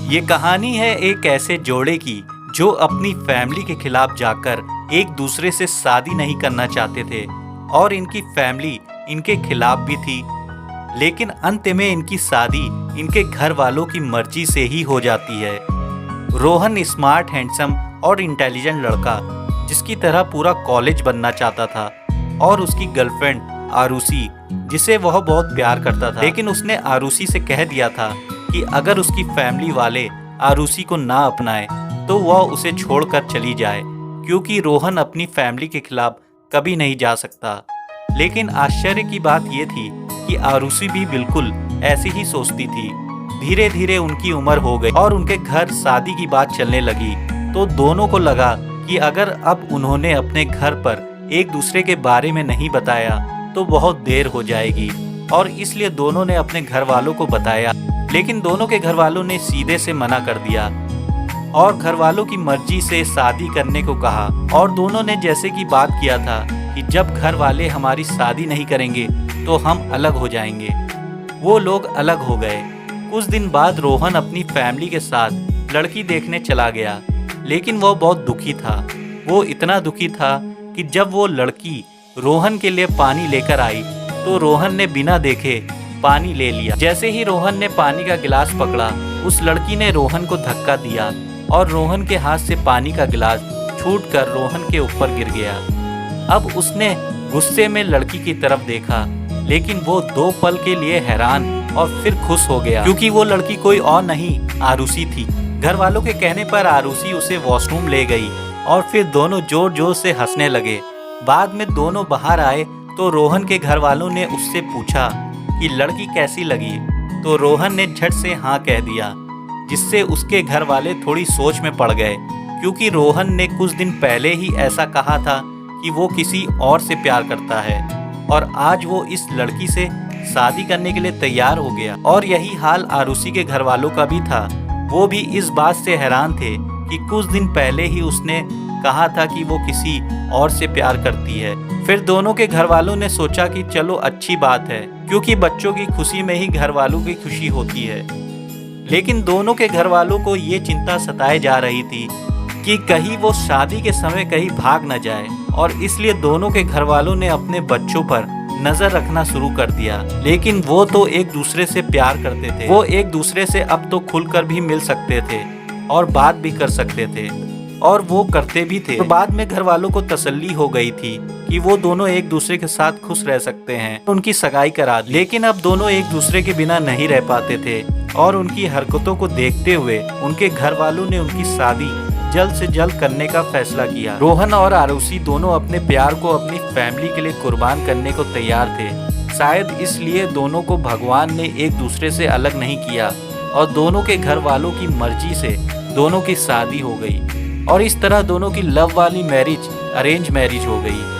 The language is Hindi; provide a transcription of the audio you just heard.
ये कहानी है एक ऐसे जोड़े की जो अपनी फैमिली के खिलाफ जाकर एक दूसरे से शादी नहीं करना चाहते थे और इनकी फैमिली इनके खिलाफ भी थी, लेकिन अंत में इनकी शादी इनके घर वालों की मर्जी से ही हो जाती है। रोहन स्मार्ट, हैंडसम और इंटेलिजेंट लड़का जिसकी तरह पूरा कॉलेज बनना चाहता था और उसकी गर्लफ्रेंड आरुषि जिसे वह बहुत प्यार करता था, लेकिन उसने आरुषि से कह दिया था कि अगर उसकी फैमिली वाले आरुषि को ना अपनाए तो वह उसे छोड़कर चली जाए, क्योंकि रोहन अपनी फैमिली के खिलाफ कभी नहीं जा सकता। लेकिन आश्चर्य की बात यह थी कि आरुषि भी बिल्कुल ऐसी ही सोचती थी। धीरे धीरे उनकी उम्र हो गई और उनके घर शादी की बात चलने लगी, तो दोनों को लगा कि अगर अब उन्होंने अपने घर पर एक दूसरे के बारे में नहीं बताया तो बहुत देर हो जाएगी, और इसलिए दोनों ने अपने घर वालों को बताया। लेकिन दोनों के घर वालों ने सीधे से मना कर दिया और घर वालों की मर्जी से शादी करने को कहा। और दोनों ने जैसे कि बात किया था कि जब घर वाले हमारी शादी नहीं करेंगे तो हम अलग हो जाएंगे, वो लोग अलग हो गए। कुछ दिन बाद रोहन अपनी फैमिली के साथ लड़की देखने चला गया, लेकिन वो बहुत दुखी था। वो इतना दुखी था कि जब वो लड़की रोहन के लिए पानी लेकर आई तो रोहन ने बिना देखे पानी ले लिया। जैसे ही रोहन ने पानी का गिलास पकड़ा, उस लड़की ने रोहन को धक्का दिया और रोहन के हाथ से पानी का गिलास छूटकर रोहन के ऊपर गिर गया। अब उसने गुस्से में लड़की की तरफ देखा, लेकिन वो 2 पल के लिए हैरान और फिर खुश हो गया, क्योंकि वो लड़की कोई और नहीं आरुषि थी। घर वालों के कहने पर आरुषि उसे वॉशरूम ले गई और फिर दोनों जोर जोर से हंसने लगे। बाद में दोनों बाहर आए तो रोहन के घर वालों ने उससे पूछा कि लड़की कैसी लगी, तो रोहन ने झट से हाँ कह दिया, जिससे उसके घर वाले थोड़ी सोच में पड़ गए, क्योंकि रोहन ने कुछ दिन पहले ही ऐसा कहा था कि वो किसी और से प्यार करता है और आज वो इस लड़की से शादी करने के लिए तैयार हो गया। और यही हाल आरुषि के घर वालों का भी था। वो भी इस बात से हैरान थे कि कुछ दिन पहले ही उसने कहा था कि वो किसी और से प्यार करती है। फिर दोनों के घर वालों ने सोचा कि चलो अच्छी बात है, क्योंकि बच्चों की खुशी में ही घर वालों की खुशी होती है। लेकिन दोनों के घर वालों को ये चिंता सताए जा रही थी कि कहीं वो शादी के समय कहीं भाग न जाए, और इसलिए दोनों के घर वालों ने अपने बच्चों पर नजर रखना शुरू कर दिया। लेकिन वो तो एक दूसरे से प्यार करते थे, वो एक दूसरे से अब तो खुलकर भी मिल सकते थे और बात भी कर सकते थे, और वो करते भी थे। तो बाद में घर वालों को तसल्ली हो गई थी कि वो दोनों एक दूसरे के साथ खुश रह सकते हैं, उनकी सगाई करा दी। लेकिन अब दोनों एक दूसरे के बिना नहीं रह पाते थे, और उनकी हरकतों को देखते हुए उनके घर वालों ने उनकी शादी जल्द से जल्द करने का फैसला किया। रोहन और आरुषि दोनों अपने प्यार को अपनी फैमिली के लिए कुर्बान करने को तैयार थे। शायद इसलिए दोनों को भगवान ने एक दूसरे से अलग नहीं किया, और दोनों के घर वालों की मर्जी से दोनों की शादी हो गई, और इस तरह दोनों की लव वाली मैरिज अरेंज मैरिज हो गई।